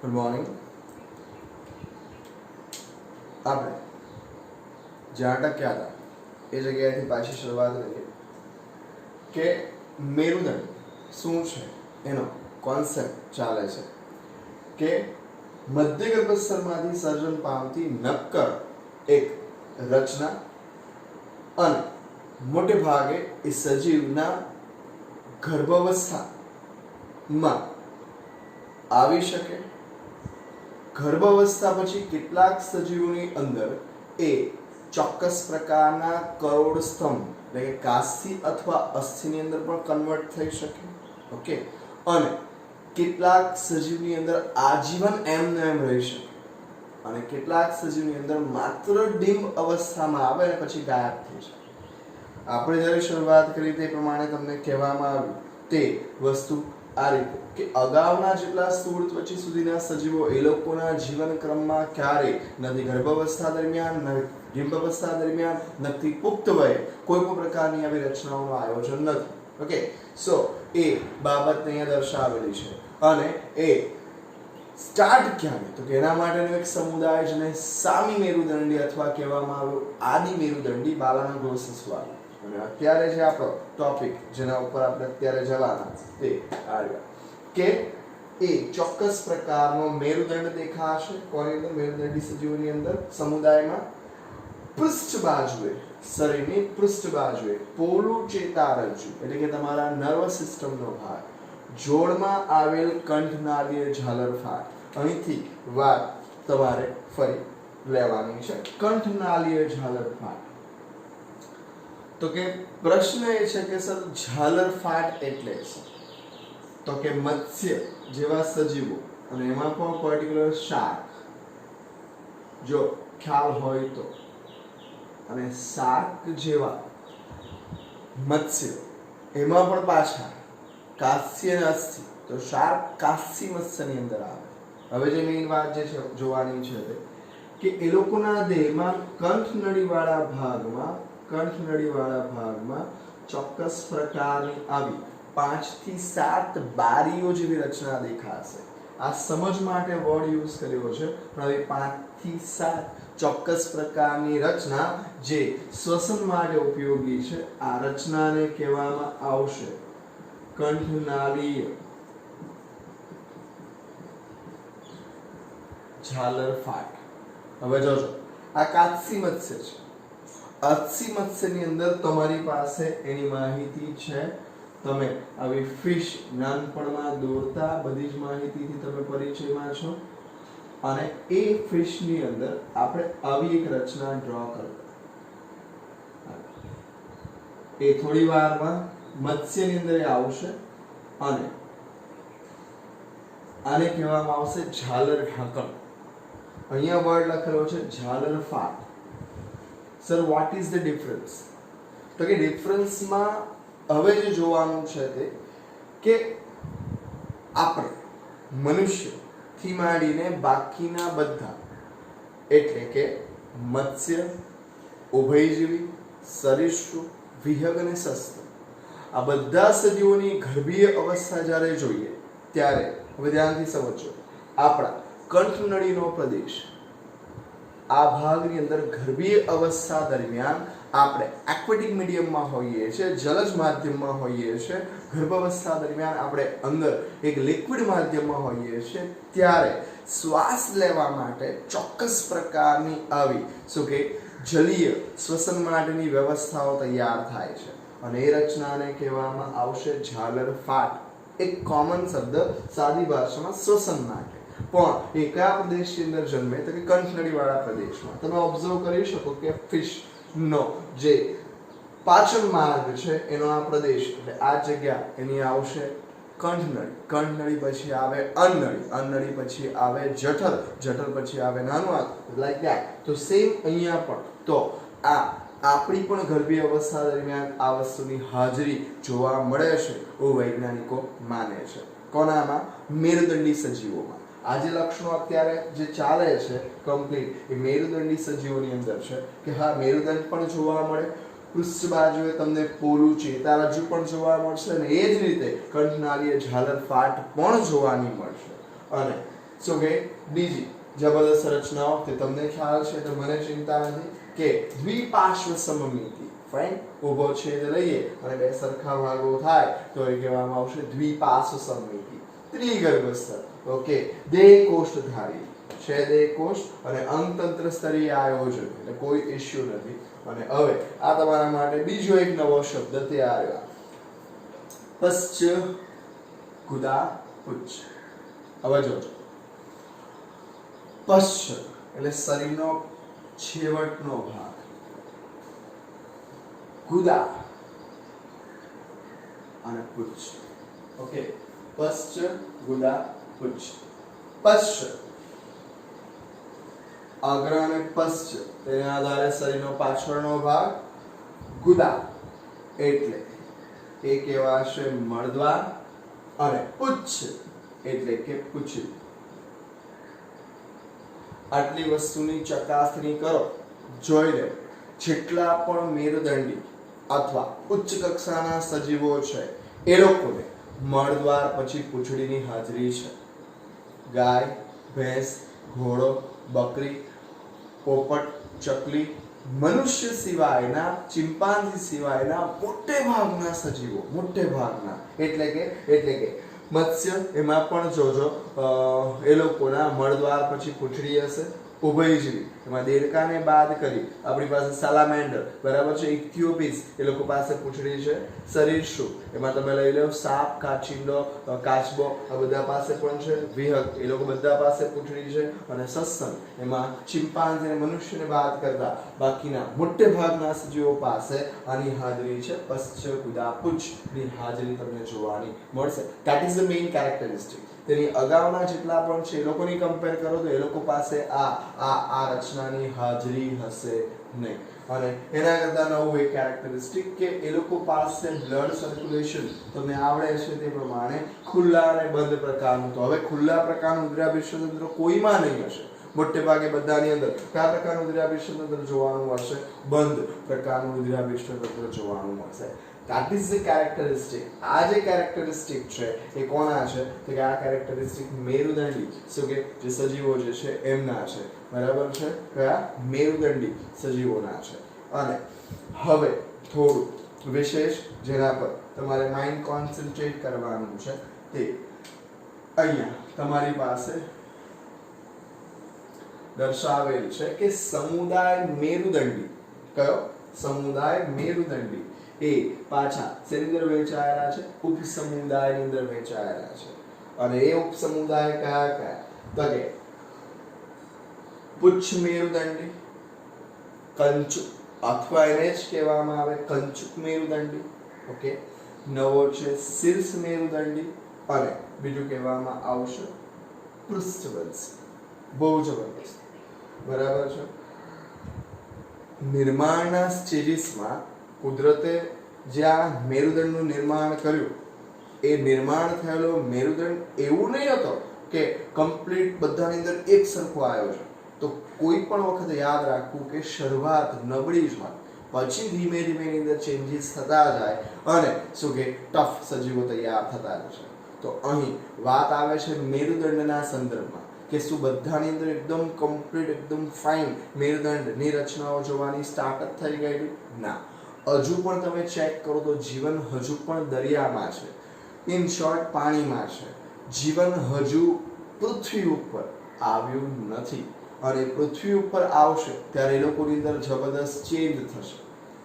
Good morning. આપણે જ્યાં અટક્યા હતા એ જગ્યાએથી પાછી શરૂઆત કરીએ કે મેરુદંડ શું છે, એનો કોન્સેપ્ટ ચાલે છે કે મધ્યગર્ભસ્તરમાંથી સર્જન પામતી નક્કર એક રચના અને મોટે ભાગે એ સજીવના ગર્ભાવસ્થામાં આવી શકે. ગર્ભાવસ્થા પછી કેટલાક સજીવોની અંદર એ ચોક્કસ પ્રકારના કરોડ સ્તંભ એટલે કે કાસ્થી અથવા અસ્થિની અંદર પણ કન્વર્ટ થઈ શકે. ઓકે, અને કેટલાક સજીવની અંદર આજીવન એમને એમ રહી શકે અને કેટલાક સજીવની અંદર માત્ર ડિમ્બ અવસ્થામાં આવે અને પછી ગાયબ થઈ શકે. આપણે જ્યારે શરૂઆત કરી તે પ્રમાણે તમને કહેવામાં આવ્યું તે વસ્તુ આ રીતે કે અગાઉના જેટલા સ્થૂળ ત્વચી સુધીના સજીવો એ લોકોના જીવનક્રમમાં ક્યારેય નથી ગર્ભાવસ્થા દરમિયાન, ન ડિમ્બાવસ્થા દરમિયાન, નથી પુખ્ત વયે કોઈ પણ પ્રકારની આવી રચનાઓનું આયોજન નથી. ઓકે, સો એ બાબતને અહીંયા દર્શાવેલી છે. અને એ સ્ટાર્ટ ક્યારે તો કે એના માટેનો એક સમુદાય જેને સામી મેરુદંડી અથવા કહેવામાં આવ્યું આદિ મેરુદંડી બાલાના ગ્રોસસવાળા. અને અત્યારે જે આપણો ટોપિક જેના ઉપર આપણે અત્યારે જવાના તે આવ્યા કે એ ચોક્કસ પ્રકારનો મેરુદંડ દેખાશે. કોની અંદર? મેરુદંડી સજીવોની અંદર સમુદાયમાં પૃષ્ઠ બાજુએ, શરીરની પૃષ્ઠ બાજુએ પોલું ચેતારજ્જુ એટલે કે તમારા નર્વસ સિસ્ટમનો ભાગ, જોડમાં આવેલ કંઠનાળીય ઝાલરફાટ. અહીંથી વાત તમારે ફરી લેવાની છે. કંઠનાળીય ઝાલરફાટ. તો કે પ્રશ્ન એ છે કે સર ઝાલરફાટ એટલે શું? તો કે મત્સ્ય જેવા સજીવો અને એમાં પણ પર્ટિક્યુલર શાર્ક, જો ખ્યાલ હોય તો, અને શાર્ક જેવા મત્સ્ય એમાં પણ પાછા કાસ્ય અને અસ્થિ, તો શાર્ક કાસ્ય મત્સ્યની અંદર આવે. હવે જે મેઇન વાત જે છે જોવાની છે તે કે એ લોકોના દેહમાં કંઠનળીવાળા ભાગમાં ચોક્કસ પ્રકારની આવી 5 થી 7 બારીઓ જેવી રચના દેખાશે. આ સમજ માટે વર્ડ યુઝ કર્યો છે, પણ હવે 5 થી 7 ચોક્કસ પ્રકારની રચના જે શ્વસન માટે ઉપયોગી છે. આ રચનાને કહેવામાં આવશે કંઠનાળીય ઝાલરફાટ. હવે જોજો, આ કાત્સી મત્સ્ય છે. અસ્થિ મત્સ્યની અંદર તમારી પાસે એની માહિતી છે. તમે આવી ફિશ નાનપણમાં દોરતા બધી જ માહિતીથી તમે પરિચયમાં છો. અને એ ફિશની અંદર આપણે આવી એક રચના ડ્રો કરતા, એ થોડી વારમાં મત્સ્યની અંદર આવશે અને આને કહેવામાં આવશે ઝાલર ઢાંકણ. અહીંયા વર્ડ લખેલો છે ઝાલરફાટ. Sir what is the difference? તો કે ડિફરન્સમાં હવે જે જોવાનું છે તે કે આપણે મનુષ્યથી માંડીને બાકીના બધા એટલે કે મત્સ્ય, ઉભયજીવી, સરીસૃપ, વિહંગ અને સસ્ત આ બધા સજીવોની ગર્ભીય અવસ્થા જ્યારે જોઈએ ત્યારે હવે ધ્યાનથી સમજો, આપણા કંઠનળીનો પ્રદેશ આ ભાગની અંદર ગર્ભીય અવસ્થા દરમિયાન આપણે એક્વેટિક મીડિયમમાં હોઈએ છીએ, જલજ માધ્યમમાં હોઈએ છીએ. ગર્ભાવસ્થા દરમિયાન આપણે અંદર એક લિક્વિડ માધ્યમમાં હોઈએ છીએ. ત્યારે શ્વાસ લેવા માટે ચોક્કસ પ્રકારની આવી શું કે જલીય શ્વસન માટેની વ્યવસ્થાઓ તૈયાર થાય છે અને એ રચનાને કહેવામાં આવશે ઝાલરફાટ. એક કોમન શબ્દ સાદી ભાષામાં શ્વસન માટે. પણ એ કયા પ્રદેશની અંદર જન્મે તો કે કંઠનળીવાળા પ્રદેશમાં. તમે ઓબ્ઝર્વ કરી શકો કે ફિશનો જે પાચન માર્ગ છે એનો આ પ્રદેશ એટલે આ જગ્યા એની આવશે કંઠનળી. કંઠનળી પછી આવે અન્નળી, અન્નળી પછી આવે જઠર, જઠર પછી આવે નાનું આંતરડું, લાઈક ધેટ. તો સેમ અહીંયા પણ તો આ આપણી પણ ગર્ભીય અવસ્થા દરમિયાન આ વસ્તુની હાજરી જોવા મળે છે એવું વૈજ્ઞાનિકો માને છે. કોનામાં? મેરુદંડી સજીવોમાં. આ જે લક્ષણો અત્યારે જે ચાલે છે કમ્પ્લીટ એ મેરુદંડી સજીવોની અંદર છે કે હા મેરુદંડ પણ જોવા મળે, પૃષ્ઠ બાજુએ તમને પોલું ચેતારજ્જુ પણ જોવા મળશે અને એ જ રીતે કંઠનાળીય ઝાલરફાટ પણ જોવાની મળશે. અને શું કે બીજી જબરદસ્ત રચનાઓ તે તમને ખ્યાલ છે તો મને ચિંતા નથી કે દ્વિપાર્શ્વ સમમિતિ ફાઇન ઊભો છેદ લઈએ અને બે સરખા ભાગો થાય તો એ કહેવામાં આવશે દ્વિપાર્શ્વ સમમિતિ ત્રિગર્ભસ્થ ઓકે દેહ કોષ્ઠધારી છેદ કોષ્ઠ અને અંગતંત્ર સ્તરીય આયોજન એટલે કોઈ ઇશ્યુ નથી અને હવે આ તમારા માટે બીજો એક નવો શબ્દ તૈયાર આવ્યો પશ્ચ ગુદા પુચ્છ હવે જોજો પશ્ચ એટલે શરીરનો છેવટનો ભાગ ગુદા અને પુચ્છ ઓકે પશ્ચ ગુદા પુચ્છ પશ્ચ અગ્ર અને પશ્ચ તેના આધારે શરીરનો પાછળનો ભાગ ગુદા એટલે એ કહેવાશે મળદ્વાર અને પુચ્છ એટલે કે પૂંછડી આટલી વસ્તુની ચકાસણી કરો જોઈ લે જેટલા પણ મેરુદંડી અથવા ઉચ્ચ કક્ષાના સજીવો છે એ લોકોને મળદ્વાર પછી પૂંછડીની હાજરી છે ગાય ભેંસ ઘોડો બકરી પોપટ ચકલી મનુષ્ય સિવાયના ચિંપાંજી સિવાયના મોટે ભાગના એટલે કે મત્સ્ય એમાં પણ જોજો એ લોકોના મળદ્વાર પછી પૂંછડી હશે ઉભયજીવી એમાં દેડકાને બાદ કરી આપણી પાસે સાલામેન્ડર બરાબર છે ઇથિયોપિસ એ લોકો પાસે પૂંછડી છે શરીર શું એમાં તમે લઈ લો સાપ કાચિંડો કાચબો આ બધા પાસે પણ છે વિહંગ એ લોકો બધા પાસે પૂંછડી છે અને સસ્તન એમાં ચિંપાંજી અને મનુષ્યને બાદ કરતા બાકીના મોટે ભાગના સજીવો પાસે આની હાજરી છે પશ્ચ ગુદા પુચ્છ ની હાજરી તમને જોવાની મળશે that is the main characteristic તેની અગાઉના જેટલા પણ છે એ લોકોની કમ્પેર કરો તો એ લોકો પાસે આ રચનાની હાજરી હશે નહીં અને એના કરતા નવું એક કેરેક્ટરિસ્ટિક કે એ લોકો પાસે બ્લડ સર્ક્યુલેશન તમને આવડે છે તે પ્રમાણે ખુલ્લા અને બંધ પ્રકારનું તો હવે ખુલ્લા પ્રકારનું ઉદરાભિસંધ તંત્ર કોઈમાં નહીં હશે મોટે ભાગે બધાની અંદર કયા પ્રકારનું ઉદરાભિસંધ તંત્ર જોવાનું મળશે બંધ પ્રકારનું ઉદરાભિસંધ તંત્ર જોવાનું મળશે that is the characteristic આ જે કેરેક્ટરિસ્ટિક છે એ કોના છે તો કે આ કેરેક્ટરિસ્ટિક મેરુદંડી શું કે જે સજીવો જે છે એમના છે બરાબર છે કયા મેરુદંડી સજીવોના છે અને હવે થોડું વિશેષ જેના પર તમારે માઇન્ડ કોન્સન્ટ્રેટ કરવાનું છે તે અહીંયા તમારી પાસે દર્શાવેલ છે કે સમુદાય મેરુદંડી કયો સમુદાય મેરુદંડી એ પાછા શેની અંદર વહેંચાયેલા છે ઉપસમુદાયની અંદર વહેંચાયેલા છે અને એ ઉપસમુદાય કયા તો કે પુચ્છ મેરુદંડી કંચુક અથવા એને જ કહેવામાં આવે કંચુક મેરુદંડી ઓકે નવો છે શીર્ષ મેરુદંડી અને બીજું કહેવામાં આવશે પૃષ્ઠવંશી બહુ જબરદસ્ત બરાબર છે નિર્માણના સ્ટેજીસમાં કુદરતે જ્યાં મેરુદંડનું નિર્માણ કર્યું એ નિર્માણ થયેલો મેરુદંડ એવું નહીં હતો કે કમ્પ્લીટ બધાની અંદર એક સરખો આવ્યો છે તો કોઈ પણ વખતે યાદ રાખવું કે શરૂઆત નબળી જ હોય પછી ધીમે ધીમે એની અંદર ચેન્જીસ થતા જાય અને શું કે ટફ સજીવો તૈયાર થતા જશે તો અહીં વાત આવે છે મેરુદંડના સંદર્ભમાં કે શું બધાની અંદર એકદમ કમ્પ્લીટ એકદમ ફાઇન મેરુદંડની રચનાઓ જોવાની સ્ટાર્ટ થઈ ગયેલી ના હજુ પણ તમે ચેક કરો તો જીવન હજુ પણ દરિયામાં છે ઇન શોર્ટ પાણીમાં છે જીવન હજુ પૃથ્વી ઉપર આવ્યું નથી અને પૃથ્વી ઉપર આવશે ત્યારે એ લોકોની અંદર જબરદસ્ત ચેન્જ થશે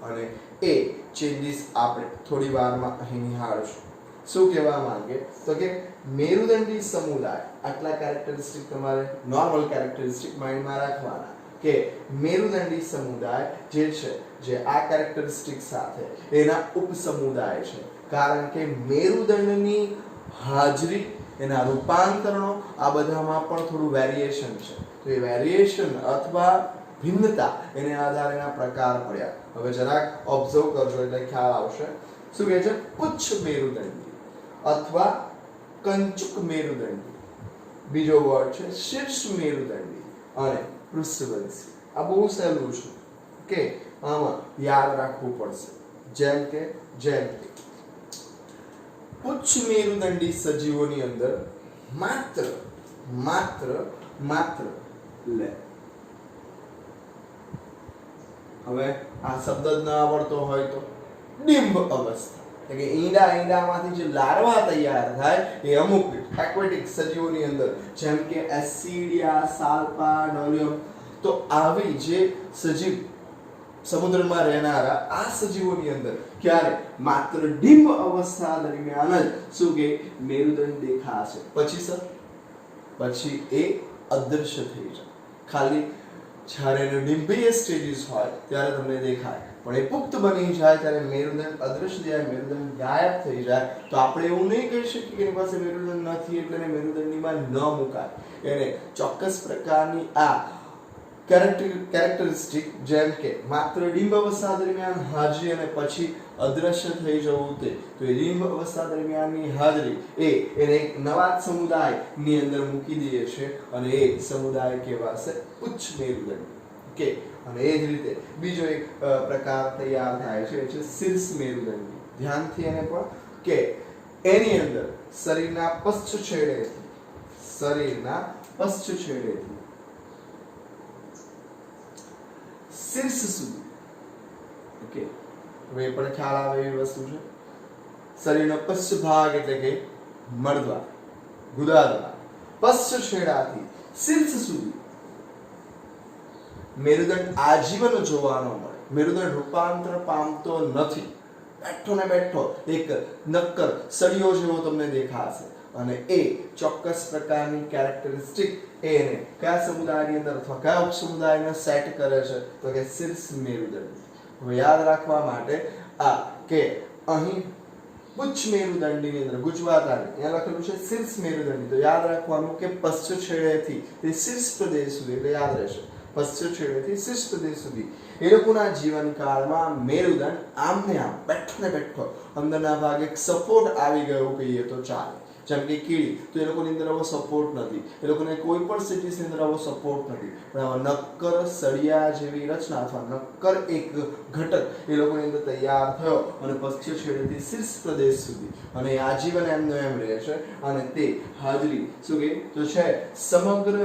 અને એ ચેન્જીસ આપણે થોડી વારમાં અહીં નિહાળશું શું કહેવા માંગે તો કે મેરુદંડી સમુદાય આટલા કેરેક્ટરિસ્ટિક તમારે નોર્મલ કેરેક્ટરિસ્ટિક માઇન્ડમાં રાખવાના કે મેરુદંડી સમુદાય જે છે જે આ કેરેક્ટરિસ્ટિક સાથે એના ઉપસમુદાય છે કારણ કે મેરુદંડની હાજરી એના રૂપાંતરણો આ બધામાં પણ થોડું વેરિએશન છે તો એ વેરિએશન અથવા ભિન્નતા એને આધારે એના પ્રકાર પડ્યા હવે જરાક ઓબ્ઝર્વ કરજો એટલે ખ્યાલ આવશે શું કહે છે પુચ્છ મેરુદંડી અથવા કંચુક મેરુદંડી બીજો વર્ડ છે શીર્ષ મેરુદંડી અને પૃષ્ઠવંશી આ બહુ સહેલું છે ઓકે આમાં યાદ રાખવું પડશે જેમ કે પુચ્છ મેરુદંડી સજીવોની અંદર માત્ર માત્ર લે. હવે આ શબ્દ જ ન આવડતો હોય તો ડિંબ અવસ્થા, એટલે કે ઈંડામાંથી જે લાર્વા તૈયાર થાય એ અમુક એક્વેટિક સજીવોની અંદર, જેમ કે એસિડિયા, સાલ્પા, ડોલિયમ, તો આવી જે સજીવ સમુદ્રમાં રહેનારા આ સજીવોની અંદર ક્યારે માત્ર ડિંબ અવસ્થા દરમિયાન જ શું કે મેરુદંડ દેખાશે. પછી સર પછી એ અદૃશ્ય થઈ જાય. ખાલી જ્યારે એનો ડિમ્બીય સ્ટેજીસ હોય ત્યારે તમને દેખાય, પણ એ પુખ્ત બની જાય ત્યારે મેરુદંડ અદૃશ્ય જાય, મેરુદંડ ગાયબ થઈ જાય. તો આપણે એવું નહીં કહી શકીએ કે એની પાસે મેરુદંડ નથી એટલે એને મેરુદંડની માં ન મુકાય. એને ચોક્કસ પ્રકારની આ કેરેક્ટરિસ્ટિક, જેમ કે માત્ર ડિંબ અવસ્થા દરમિયાન હાજરી અને પછી અદ્રશ્ય થઈ જવું, તે તો એ ડિંબ અવસ્થા દરમિયાનની હાજરી એને એક નવા સમુદાયની અંદર મૂકી દે છે અને એ સમુદાય કહેવાશે ઉચ્ચ મેરુદંડ. ઓકે, અને એ જ રીતે બીજો એક પ્રકાર તૈયાર થાય છે, એ છે શીર્ષ મેરુદંડ. ધ્યાનથી એને પણ કે એની અંદર શરીરના પશ્ચ છેડેથી શીર્ષ સુધી, ઓકે, હવે એ પણ ખ્યાલ આવે એવી વસ્તુ છે. શરીરનો પશ્ચ ભાગ એટલે કે મળદ્વાર, ગુદાદ્વાર, પશ્ચ છેડાથી શીર્ષ સુધી મેરુદંડ આજીવન જોવાનો મળે. મેરુદંડ રૂપાંતર પામતો નથી. બેઠો ને બેઠો એક નક્કર સળિયો જેવો તમને દેખાશે અને એ ચોક્કસ પ્રકારની કેરેક્ટરિસ્ટિક એને કયા સમુદાયની અંદર અથવા કયા ઉપસમુદાયને સેટ કરે છે તો કે શીર્ષ મેરુદંડ. હવે યાદ રાખવા માટે આ કે અહીં ઉચ્ચ મેરુદંડની અંદર ગુજવાતાની અહીંયા લખેલું છે શીર્ષ મેરુદંડ, તો યાદ રાખવાનું કે પશ્ચ છેડેથી તે શીર્ષ પ્રદેશ સુધી, એટલે યાદ રહેશે પશ્ચ છેડેથી શીર્ષ પ્રદેશ સુધી એ લોકોના જીવનકાળમાં મેરુદંડ આમને આમ બેઠો ને બેઠો અંદરના ભાગે સપોર્ટ આવી ગયો કહીએ તો ચાલે. જેમ કે કીડી, તો એ લોકોની અંદર આવો સપોર્ટ નથી, એ લોકોને કોઈ પણ સિટીઝની અંદર આવો સપોર્ટ નથી, પણ આવા નક્કર સળિયા જેવી રચના અથવા નક્કર એક ઘટક એ લોકોની અંદર તૈયાર થયો અને પશ્ચિમ છેડેથી શીર્ષ પ્રદેશ સુધી અને આજીવન એમનો એમ રહે છે. અને તે હાજરી શું કે તો છે સમગ્ર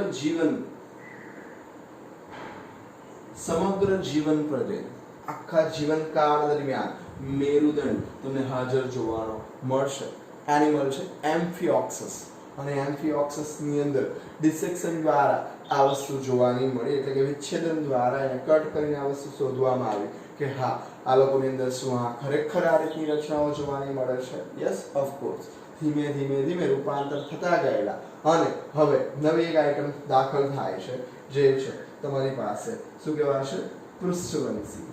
જીવન પર્યંત, આખા જીવનકાળ દરમિયાન મેરુદંડ તમને હાજર જોવાનો મળશે. એનિમલ છે એમ્ફિઓક્સસ, અને એમ્ફિઓક્સસ ની અંદર ડિસેક્શન દ્વારા આ વસ્તુ જોવાની મળી, એટલે કે વિચ્છેદન દ્વારા એને કટ કરીને આ વસ્તુ શોધવામાં આવી કે હા આ લોકોની અંદર શું આ ખરેખર આ રીતની રચનાઓ જોવાની મળે છે. Yes, of course. ધીમે ધીમે રૂપાંતર થતા ગયેલા અને હવે નવી એક આઇટમ દાખલ થાય છે, જે છે તમારી પાસે શું કહેવાશે પૃષ્ઠવંશી.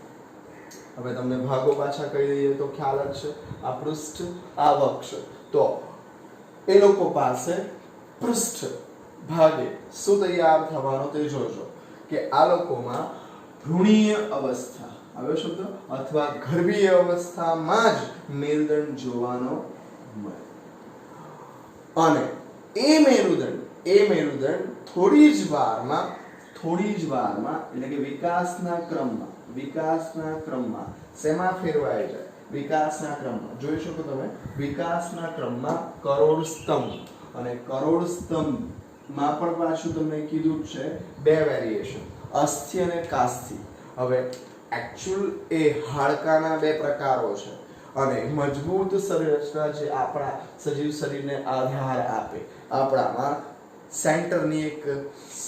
હવે તમને ભાગો પાછા કહી દઈએ તો ખ્યાલ જ છે. આ પૃષ્ઠ, આ વક્ષ, તો એ લોકો પાસે પૃષ્ઠ ભાગે શું તૈયાર થવાનો તે જોજો કે આ લોકોમાં ભ્રૂણીય અવસ્થા આવ્યો શબ્દ અથવા ગર્ભીય અવસ્થામાં જ મેરુદંડ જોવાનો મળે. અને એ મેરુદંડ થોડી જ વારમાં એટલે કે વિકાસના ક્રમમાં શેમાં ફેરવાઈ જાય? વિકાસના ક્રમમાં જોઈ શકો તમે, વિકાસના ક્રમમાં કરોડ સ્તંભ, અને કરોડ સ્તંભમાં પણ પાછું તમને કીધું છે બે વેરિએશન, અસ્થિ અને કાસ્થિ. હવે એકચ્યુઅલ એ હાડકાના બે પ્રકારો છે અને મજબૂત શરીરરચના જે આપણા સજીવ શરીરને આધાર આપે, આપણામાં સેન્ટરની એક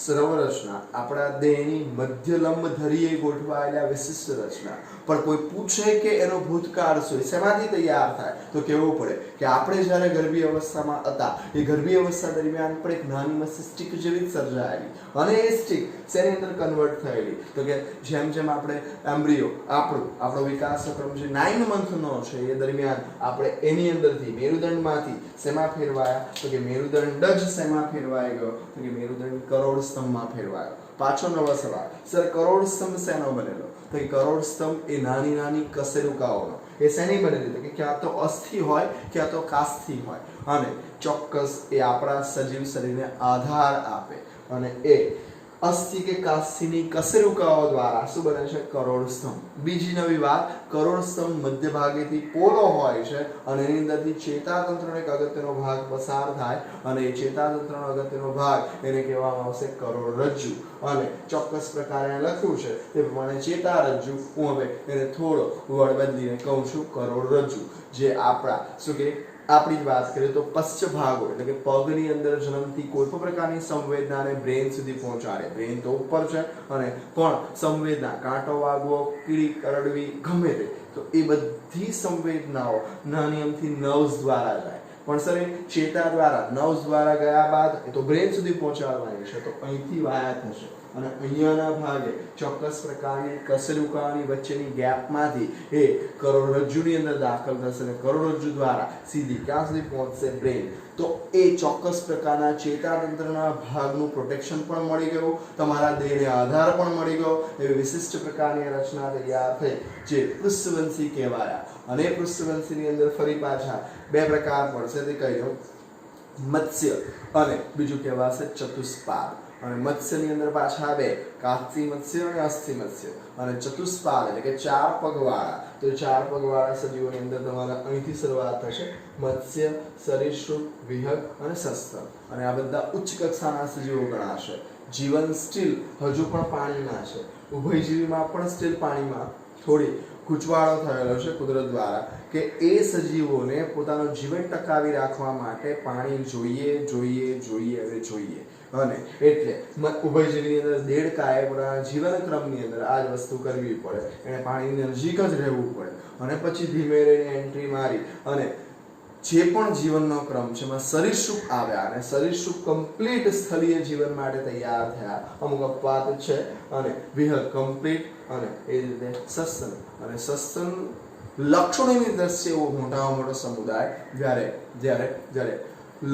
રચના, આપણા દેહની મધ્ય લંબ ધરીએ ગોઠવાયેલા વિશિષ્ટ રચના. પણ કોઈ પૂછે કે એનો ભૂતકાળ શું, શેમાંથી તૈયાર થાય, તો કહેવું પડે કે આપણે જ્યારે ગર્ભીય અવસ્થામાં હતા એ ગર્ભીય અવસ્થા દરમિયાન પણ એક નાની મસ્તી સ્ટીક જેવી સર્જાયેલી અને એ સ્ટીક શેની અંદર કન્વર્ટ થયેલી, તો કે જેમ જેમ આપણે એમ્બ્રિયો આપણો વિકાસનો ક્રમ જે 9 મંથનો છે એ દરમિયાન આપણે એની અંદરથી મેરુદંડમાંથી શેમાં ફેરવાયા, તો કે મેરુદંડ જ શેમાં ફેરવાઈ ગયો, તો કે મેરુદંડ કરોડ સ્તંભમાં ફેરવાયો. પાછો નવો સવાલ, સર કરોડ સ્તંભ શેનો બનેલો? તો કે કરોડ સ્તંભ એ નાની કશેરુકાઓનો. એ શેની બનેલી? કે ક્યાં તો અસ્થિ હોય ક્યાં તો કાસ્થિ હોય અને ચોક્કસ એ આપણા સજીવ શરીરને આધાર આપે અને એ અસ્થિ કે કાસ્થિની કશેરુકાઓ દ્વારા શું બને છે? કરોડ સ્તંભ. બીજી નવી વાત, કરોડ સ્તંભ મધ્ય ભાગેથી પોલો હોય છે અને એની અંદરથી ચેતાતંત્રનો એક અગત્યનો ભાગ પસાર થાય અને એ ચેતાતંત્રનો અગત્યનો ભાગ એને કહેવામાં આવશે કરોડરજ્જુ. અને ચોક્કસ પ્રકારે લખ્યું છે તે પ્રમાણે ચેતારજ્જુ, હું હવે એને થોડો વર્ડ બદલીને કહું છું કરોડરજ્જુ, જે આપણા શું કે આપણી જ વાત કરીએ તો પશ્ચ ભાગો એટલે કે પગની અંદર જન્મથી કોઈ પણ પ્રકારની સંવેદનાને બ્રેન સુધી પહોંચાડે. બ્રેન તો ઉપર છે અને પણ સંવેદના, કાંટો વાગવો, કીડી કરડવી, ગમે તે, તો એ બધી સંવેદનાઓ નાની અમથી નર્વ્સ દ્વારા જાય. પણ સર એ ચેતા દ્વારા, નર્વ્સ દ્વારા ગયા બાદ એ તો બ્રેન સુધી પહોંચાડવાની છે, તો અહીંથી વાયા થશે અને અહીંયાના ભાગે ચોક્કસ પ્રકારની કશેરુકાની વચ્ચેની ગેપમાંથી એ કરોડરજ્જુની અંદર દાખલ થશે અને કરોડરજ્જુ દ્વારા સીધી ક્યાં સુધી પહોંચશે? બ્રેન. તો એ ચોક્કસ પ્રકારના ચેતાતંત્રના ભાગનું પ્રોટેક્શન પણ મળી ગયું, તમારા દેહને આધાર પણ મળી ગયો. એવી વિશિષ્ટ પ્રકારની રચના તૈયાર થઈ જે પૃષ્ઠવંશી કહેવાયા. અને પૃષ્ઠવંશીની અંદર ફરી પાછા બે પ્રકાર પડશે, તે કહી દઉં, મત્સ્ય અને બીજું કહેવાશે ચતુષ્પાદ. અને મત્સ્યની અંદર પાછા બે, કાસ્થી મત્સ્ય અને અસ્થિ મત્સ્ય. અને ચતુષ્પાદ એટલે કે ચાર પગવાળા, તો ચાર પગવાળા સજીવોની અંદર તમારા અહીંથી શરૂઆત થશે. મત્સ્ય, સરીસૃપ, વિહંગ અને સસ્તન. અને આ બધા ઉચ્ચ કક્ષાના સજીવો ગણાશે. જીવન સ્ટીલ હજુ પણ પાણીમાં છે. ઉભયજીવીમાં પણ સ્ટીલ પાણીમાં થોડી ગૂંચવાડો થયેલો છે કુદરત દ્વારા કે એ સજીવોને પોતાનું જીવન ટકાવી રાખવા માટે પાણી જોઈએ. અને એટલે ઉભયજીવીની અંદર દેડકાએ પોતાના જીવનક્રમની અંદર આ જ વસ્તુ કરવી પડે. એને પાણીની નજીક જ રહેવું પડે અને પછી ધીમે રહીને એન્ટ્રી મારી અને જે પણ જીવનનો ક્રમ છે એમાં સરીસૃપ આવ્યા અને સરીસૃપ કમ્પ્લીટ સ્થળીય જીવન માટે તૈયાર થયા. અમુક અપવાદ છે. અને વિહંગ કમ્પ્લીટ, અને એ જ રીતે સસ્તન. અને સસ્તન લક્ષણોની દ્રષ્ટિએ એવો મોટામાં મોટો સમુદાય, જ્યારે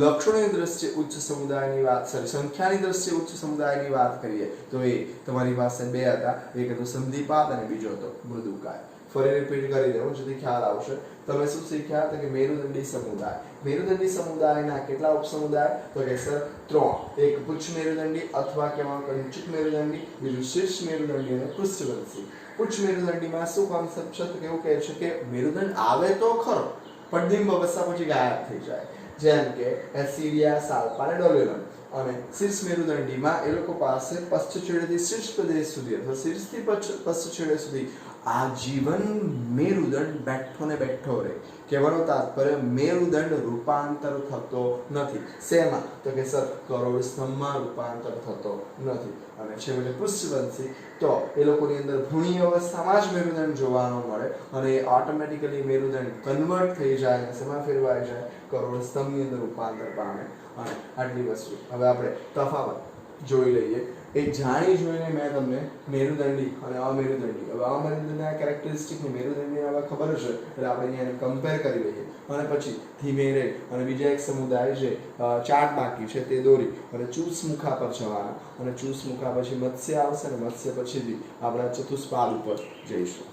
લક્ષણોની દ્રષ્ટિએ ઉચ્ચ સમુદાયની વાત, સંખ્યાની દ્રષ્ટિએ ઉચ્ચ સમુદાયની વાત કરીએ તો એ તમારી પાસે બે હતા. એક હતો સંધિપાદ અને બીજો હતો મૃદુકાય. ફરી રિપીટ કરી દઉં જેથી ખ્યાલ આવશે. તમે શું શીખ્યા? તો કે મેરુદંડી સમુદાય. મેરુદંડી સમુદાયના કેટલા ઉપસમુદાય? તો કે સર 3. એક પુચ્છ મેરુદંડી અથવા કહેવામાં કંચુક મેરુદંડી, બીજું શીર્ષ મેરુદંડી અને પૃષ્ઠવંશી. પુચ્છ મેરુદંડીમાં શું કોન્સેપ્ટ છે? તો કેવું કહે છે કે મેરુદંડ આવે તો ખરો પણ ડિમ્બ અવસ્થા પછી ગાયબ થઈ જાય, જેમ કે એસિડિયા, સાલ્પા અને ડોલ્યુલમ. અને શીર્ષ મેરુદંડીમાં એ લોકો પાસે પશ્ચ છેડેથી શીર્ષ પ્રદેશ સુધી અથવા શીર્ષથી પશ્ચ છેડે સુધી આજીવન મેરુદંડ બેઠો ને બેઠો રહે. કહેવાનો તાત્પર્ય મેરુદંડ રૂપાંતર થતો નથી. શેમાં? તો કે સર કરોડ સ્તંભમાં રૂપાંતર થતો નથી. અને છેવટે પૃષ્ઠવંશી, તો એ લોકોની અંદર ભ્રૂણીય અવસ્થામાં જ મેરુદંડ જોવાનો મળે અને એ ઓટોમેટિકલી મેરુદંડ કન્વર્ટ થઈ જાય અને શેમાં ફેરવાઈ જાય? કરોડ સ્તંભની અંદર રૂપાંતર પામે. અને આટલી વસ્તુ હવે આપણે તફાવત જોઈ લઈએ. એ જાણી જોઈને મેં તમને મેરુદંડી અને અમેરુદંડી, હવે અમેરુદંડીના કેરેક્ટરિસ્ટિકની મેરુદંડી હવે ખબર છે એટલે આપણે અહીંયા કમ્પેર કરી લઈએ અને પછી ધીમે રહી અને બીજા એક સમુદાય જે ચાર્ટ બાકી છે તે દોરી અને ચૂસમુખા પર જવાના. અને ચૂસમુખા પછી મત્સ્ય આવશે અને મત્સ્ય પછીથી આપણા ચતુષ્પાદ ઉપર જઈશું.